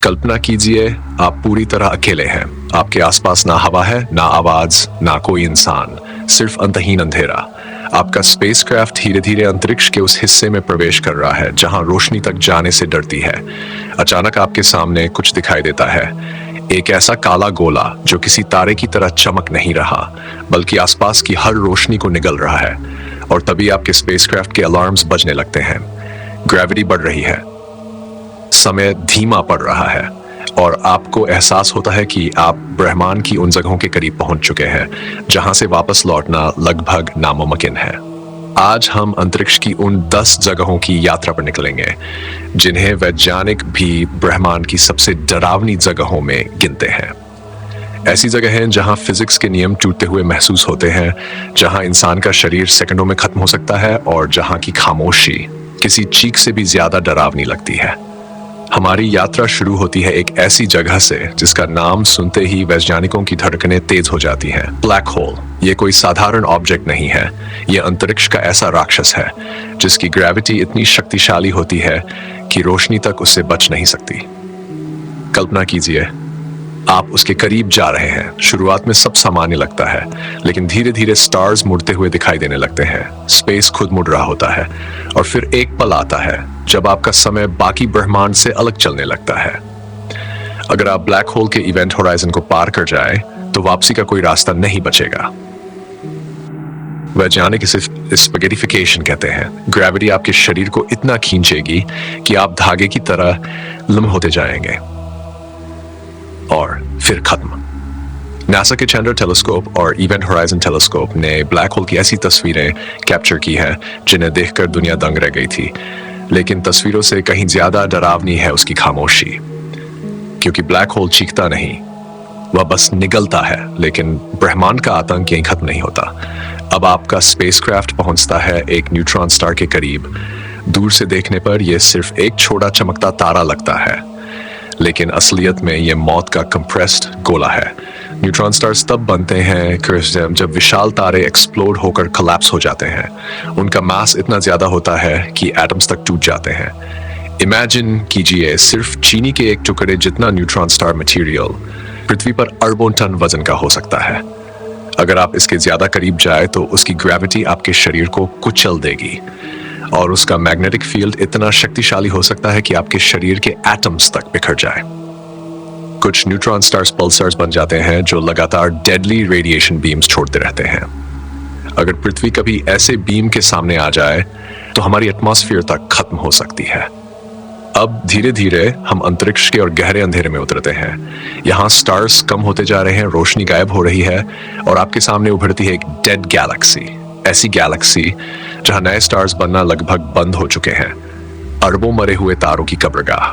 कल्पना कीजिए आप पूरी तरह अकेले हैं। आपके आसपास ना हवा है, ना आवाज, ना कोई इंसान, सिर्फ अंतहीन अंधेरा। आपका स्पेसक्राफ्ट धीरे धीरे अंतरिक्ष के उस हिस्से में प्रवेश कर रहा है जहां रोशनी तक जाने से डरती है। अचानक आपके सामने कुछ दिखाई देता है, एक ऐसा काला गोला जो किसी तारे की तरह चमक नहीं रहा बल्कि आसपास की हर रोशनी को निगल रहा है। और तभी आपके स्पेसक्राफ्ट के अलार्म्स बजने लगते हैं। ग्रेविटी बढ़ रही है, समय धीमा पड़ रहा है और आपको एहसास होता है कि आप ब्रह्मांड की उन जगहों के करीब पहुंच चुके हैं जहां से वापस लौटना लगभग नामुमकिन है। आज हम अंतरिक्ष की उन 10 जगहों की यात्रा पर निकलेंगे जिन्हें वैज्ञानिक भी ब्रह्मांड की सबसे डरावनी जगहों में गिनते हैं। ऐसी जगह हैं जहां फिजिक्स के नियम टूटते हुए महसूस होते हैं, जहां इंसान का शरीर सेकंडों में खत्म हो सकता है और जहां की खामोशी किसी चीख से भी ज्यादा डरावनी लगती है। हमारी यात्रा शुरू होती है एक ऐसी जगह से जिसका नाम सुनते ही वैज्ञानिकों की धड़कनें तेज हो जाती हैं। Black hole. ये कोई साधारण ऑब्जेक्ट नहीं है, ये अंतरिक्ष का ऐसा राक्षस है जिसकी ग्रेविटी इतनी शक्तिशाली होती है कि रोशनी तक उससे बच नहीं सकती। कल्पना कीजिए आप उसके करीब जा रहे हैं। शुरुआत में सब सामान्य लगता है, लेकिन धीरे धीरे स्टार्स मुड़ते हुए दिखाई देने लगते हैं। स्पेस खुद मुड़ रहा होता है और फिर एक पल आता है जब आपका समय बाकी ब्रह्मांड से अलग चलने लगता है। अगर आप ब्लैक होल के इवेंट होराइजन को पार कर जाए तो वापसी का कोई रास्ता नहीं बचेगा। वैज्ञानिक इसे स्पैगेटिफिकेशन कहते हैं। ग्रेविटी आपके शरीर को इतना खींचेगी कि आप धागे की तरह लम्ब होते जाएंगे और फिर खत्म। नासा के चैंडलर टेलीस्कोप और इवेंट होराइजन टेलीस्कोप ने ब्लैक होल की ऐसी तस्वीरें कैप्चर की हैं जिन्हें देखकर दुनिया दंग रह गई थी। लेकिन तस्वीरों से कहीं ज्यादा डरावनी है उसकी खामोशी, क्योंकि ब्लैक होल चीखता नहीं, वह बस निगलता है। लेकिन ब्रह्मांड का आतंक यहीं खत्म नहीं होता। अब आपका स्पेसक्राफ्ट पहुंचता है एक न्यूट्रॉन स्टार के करीब। दूर से देखने पर यह सिर्फ एक छोटा चमकता तारा लगता है, लेकिन असलियत में यह मौत का कंप्रेस्ड गोला है। न्यूट्रॉन स्टार्स तब बनते हैं जब विशाल तारे एक्सप्लोड होकर कोलैप्स हो जाते हैं। उनका मास इतना ज्यादा होता है कि एटम्स तक टूट जाते हैं। इमेजिन कीजिए सिर्फ चीनी के एक टुकड़े जितना न्यूट्रॉन स्टार मटेरियल पृथ्वी पर अरबों टन वजन का हो सकता है। अगर आप इसके ज्यादा करीब जाए तो उसकी ग्रेविटी आपके शरीर को कुचल देगी और उसका मैग्नेटिक फील्ड इतना शक्तिशाली हो सकता है कि आपके शरीर के एटम्स तक बिखर जाए। कुछ न्यूट्रॉन स्टार्स पल्सर्स बन जाते हैं जो लगातार डेडली रेडिएशन बीम्स छोड़ते रहते हैं। अगर पृथ्वी कभी ऐसे बीम के सामने आ जाए तो हमारी एटमॉस्फेयर तक खत्म हो सकती है। अब धीरे धीरे हम अंतरिक्ष के और गहरे अंधेरे में उतरते हैं। यहाँ स्टार्स कम होते जा रहे हैं, रोशनी गायब हो रही है और आपके सामने उभरती है एक डेड गैलेक्सी। ऐसी गैलेक्सी जहां नए स्टार्स बनना लगभग बंद हो चुके हैं, अरबों मरे हुए तारों की कब्रगाह।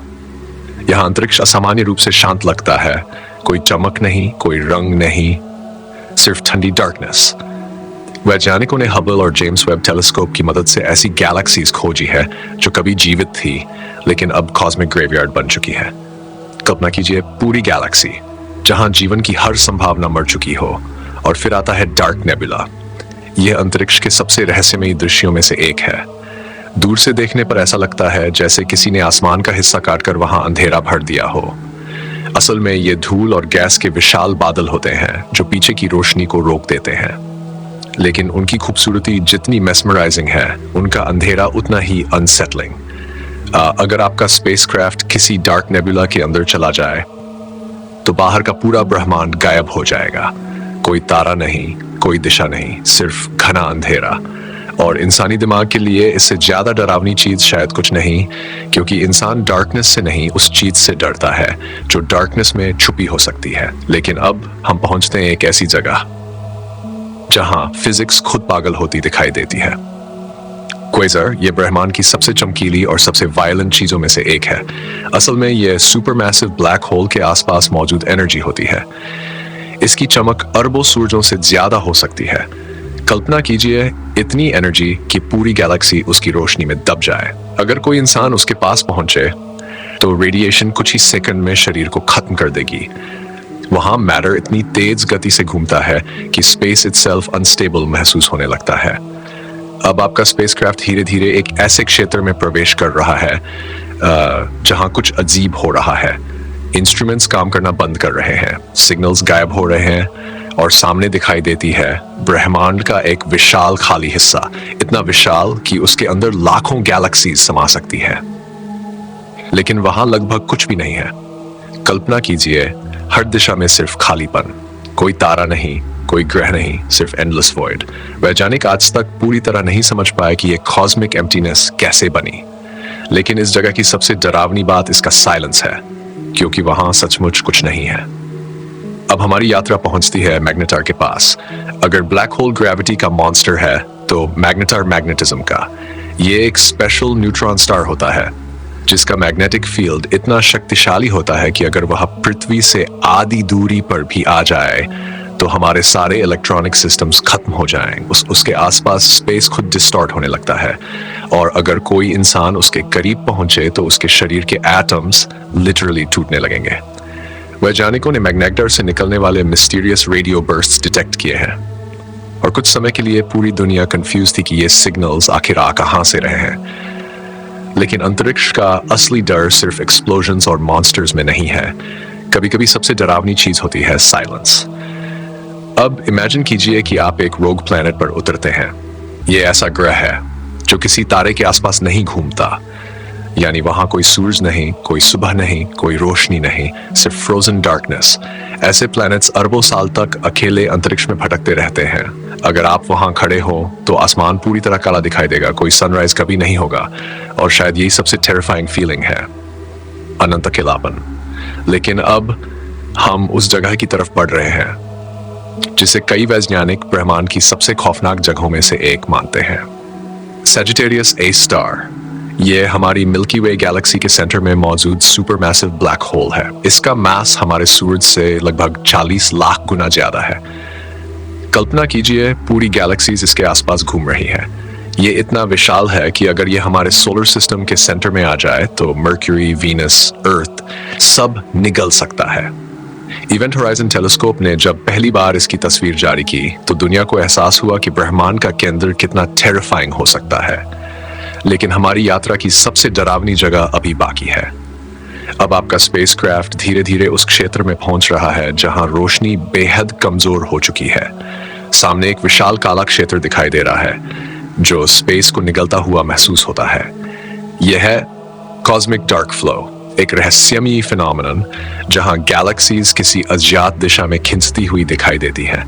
यहां अंतरिक्ष असामान्य रूप से शांत लगता है। कोई चमक नहीं, कोई रंग नहीं, सिर्फ ठंडी डार्कनेस। वैज्ञानिकों ने हबल और जेम्स वेब टेलीस्कोप की मदद से ऐसी गैलेक्सीज खोजी है जो कभी जीवित थी लेकिन अब कॉस्मिक ग्रेवयार्ड बन चुकी है। कल्पना कीजिए पूरी गैलेक्सी जहां जीवन की हर संभावना मर चुकी हो। और फिर आता है डार्क नेबुला। यह अंतरिक्ष के सबसे रहस्यमयी दृश्यों में से एक है। दूर से देखने पर ऐसा लगता है जैसे किसी ने आसमान का हिस्सा काटकर वहां अंधेरा भर दिया हो। असल में ये धूल और गैस के विशाल बादल होते हैं जो पीछे की रोशनी को रोक देते हैं। लेकिन उनकी खूबसूरती जितनी मेस्मराइजिंग है, उनका अंधेरा उतना ही अनसेटलिंग। अगर आपका स्पेसक्राफ्ट किसी डार्क नेबुला के अंदर चला जाए तो बाहर का पूरा ब्रह्मांड गायब हो जाएगा। कोई तारा नहीं, कोई दिशा नहीं, सिर्फ घना अंधेरा। और इंसानी दिमाग के लिए इससे ज्यादा डरावनी चीज शायद कुछ नहीं, क्योंकि इंसान डार्कनेस से नहीं उस चीज से डरता है जो डार्कनेस में छुपी हो सकती है। लेकिन अब हम पहुंचते हैं एक ऐसी जगह जहां फिजिक्स खुद पागल होती दिखाई देती है। क्वेज़र ये ब्रह्मांड की सबसे चमकीली और सबसे वायलेंट चीजों में से एक है। असल में यह सुपरमैसिव ब्लैक होल के आसपास मौजूद एनर्जी होती है। इसकी चमक अरबों सूरजों से ज्यादा हो सकती है। कल्पना कीजिए इतनी एनर्जी कि पूरी गैलेक्सी उसकी रोशनी में दब जाए। अगर कोई इंसान उसके पास पहुंचे तो रेडिएशन कुछ ही सेकंड में शरीर को खत्म कर देगी। वहां मैटर इतनी तेज गति से घूमता है कि स्पेस इटसेल्फ अनस्टेबल महसूस होने लगता है। अब आपका स्पेसक्राफ्ट धीरे धीरे एक ऐसे क्षेत्र में प्रवेश कर रहा है जहां कुछ अजीब हो रहा है। इंस्ट्रूमेंट्स काम करना बंद कर रहे हैं, सिग्नल्स गायब हो रहे हैं और सामने दिखाई देती है ब्रह्मांड का एक विशाल खाली हिस्सा, इतना विशाल कि उसके अंदर लाखों गैलेक्सीज समा सकती है। लेकिन वहां लगभग कुछ भी नहीं है। कल्पना कीजिए, हर दिशा में सिर्फ खालीपन, कोई तारा नहीं, कोई ग्रह नहीं, सिर्फ एंडलेस वॉइड। वैज्ञानिक आज तक पूरी तरह नहीं समझ पाए कि ये कॉस्मिक एम्प्टीनेस कैसे बनी। लेकिन इस जगह की सबसे डरावनी बात इसका साइलेंस है, क्योंकि वहां सचमुच कुछ नहीं है। अब हमारी यात्रा पहुंचती है मैग्नेटार के पास। अगर ब्लैक होल ग्रेविटी का मॉन्स्टर है तो मैग्नेटार मैग्नेटिज्म का। ये एक स्पेशल न्यूट्रॉन स्टार होता है जिसका मैग्नेटिक फील्ड इतना शक्तिशाली होता है कि अगर वह पृथ्वी से आधी दूरी पर भी आ जाए तो हमारे सारे इलेक्ट्रॉनिक सिस्टम्स खत्म हो जाएं। उसके आसपास स्पेस खुद डिस्टॉर्ट होने लगता है और अगर कोई इंसान उसके करीब पहुंचे तो उसके शरीर के एटम्स लिटरली टूटने लगेंगे। वैज्ञानिकों ने मैग्नेटार से निकलने वाले मिस्टीरियस रेडियो बर्स्ट्स डिटेक्ट किए हैं और कुछ समय के लिए पूरी दुनिया कंफ्यूज थी कि ये सिग्नल्स आखिर आ कहां से रहे हैं। लेकिन अंतरिक्ष का असली डर सिर्फ एक्सप्लोजन्स और मॉन्स्टर्स में नहीं है। कभी कभी सबसे डरावनी चीज होती है साइलेंस। अब इमेजिन कीजिए कि आप एक रोग प्लैनेट पर उतरते हैं। ये ऐसा ग्रह है जो किसी तारे के आसपास नहीं घूमता, यानी वहां कोई सूरज नहीं, कोई सुबह नहीं, कोई रोशनी नहीं, सिर्फ फ्रोजन डार्कनेस। ऐसे प्लैनेट्स अरबों साल तक अकेले अंतरिक्ष में भटकते रहते हैं। अगर आप वहां खड़े हो तो आसमान पूरी तरह काला दिखाई देगा, कोई सनराइज कभी नहीं होगा और शायद यही सबसे टेरिफाइंग फीलिंग है, अनंत अकेलापन। लेकिन अब हम उस जगह की तरफ बढ़ रहे हैं जिसे कई वैज्ञानिक ब्रह्मांड की सबसे खौफनाक जगहों में से एक मानते हैं। सैजिटेरियस ए स्टार, ये हमारी मिल्की वे गैलेक्सी के सेंटर में मौजूद सुपरमैसिव ब्लैक होल है। इसका मास हमारे सूरज से लगभग 40 लाख गुना ज्यादा है। कल्पना कीजिए, पूरी गैलेक्सीज इसके आसपास घूम रही है। ये इतना विशाल है कि अगर ये हमारे सोलर सिस्टम के सेंटर में आ जाए तो मर्क्यूरी, वीनस, अर्थ सब निगल सकता है। इवेंट होराइजन टेलीस्कोप ने जब पहली बार इसकी तस्वीर जारी की तो दुनिया को एहसास हुआ कि ब्रह्मांड का केंद्र कितना टेरिफाइंग हो सकता है। लेकिन हमारी यात्रा की सबसे डरावनी जगह अभी बाकी है। अब आपका स्पेसक्राफ्ट धीरे धीरे उस क्षेत्र में पहुंच रहा है जहां रोशनी बेहद कमजोर हो चुकी है। सामने एक विशाल काला क्षेत्र दिखाई दे रहा है जो स्पेस को निगलता हुआ महसूस होता है। यह है कॉस्मिक डार्क फ्लो, एक रहस्यमयी फिनोमेनन जहां गैलेक्सीज किसी अज्ञात दिशा में खिंचती हुई दिखाई देती हैं।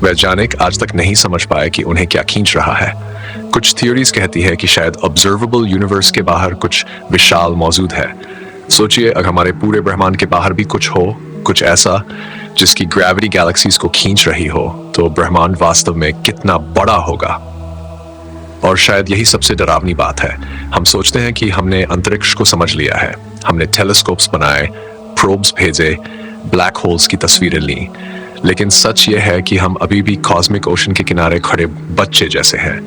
वैज्ञानिक आज तक नहीं समझ पाए कि उन्हें क्या खींच रहा है। कुछ थियोरीज कहती है कि शायद ऑब्जर्वेबल यूनिवर्स के बाहर कुछ विशाल मौजूद है। सोचिए, अगर हमारे पूरे ब्रह्मांड के बाहर भी कुछ हो, कुछ ऐसा जिसकी ग्रेविटी गैलेक्सीज को खींच रही हो, तो ब्रह्मांड वास्तव में कितना बड़ा होगा। और शायद यही सबसे डरावनी बात है। हम सोचते हैं कि हमने अंतरिक्ष को समझ लिया है, हमने टेलीस्कोप्स बनाए, प्रोब्स भेजे, ब्लैक होल्स की तस्वीरें ली, लेकिन सच यह है कि हम अभी भी कॉस्मिक ओशन के किनारे खड़े बच्चे जैसे हैं।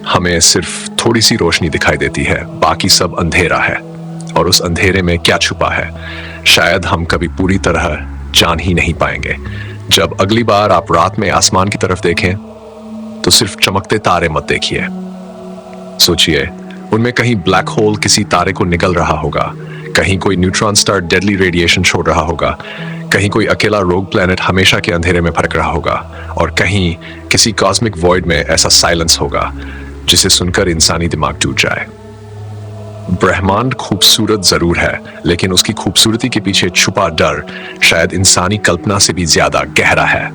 हमें सिर्फ थोड़ी सी रोशनी दिखाई देती है, बाकी सब अंधेरा है। और उस अंधेरे में क्या छुपा है, शायद हम कभी पूरी तरह जान ही नहीं पाएंगे। जब अगली बार आप रात में आसमान की तरफ देखें तो सिर्फ चमकते तारे मत देखिए। सोचिए, उनमें कहीं ब्लैक होल किसी तारे को निगल रहा होगा, कहीं कोई न्यूट्रॉन स्टार डेडली रेडिएशन छोड़ रहा होगा, कहीं कोई अकेला रोग प्लैनेट हमेशा के अंधेरे में भटक रहा होगा, और कहीं किसी कॉस्मिक वॉइड में ऐसा साइलेंस होगा जिसे सुनकर इंसानी दिमाग टूट जाए। ब्रह्मांड खूबसूरत जरूर है, लेकिन उसकी खूबसूरती के पीछे छुपा डर शायद इंसानी कल्पना से भी ज्यादा गहरा है।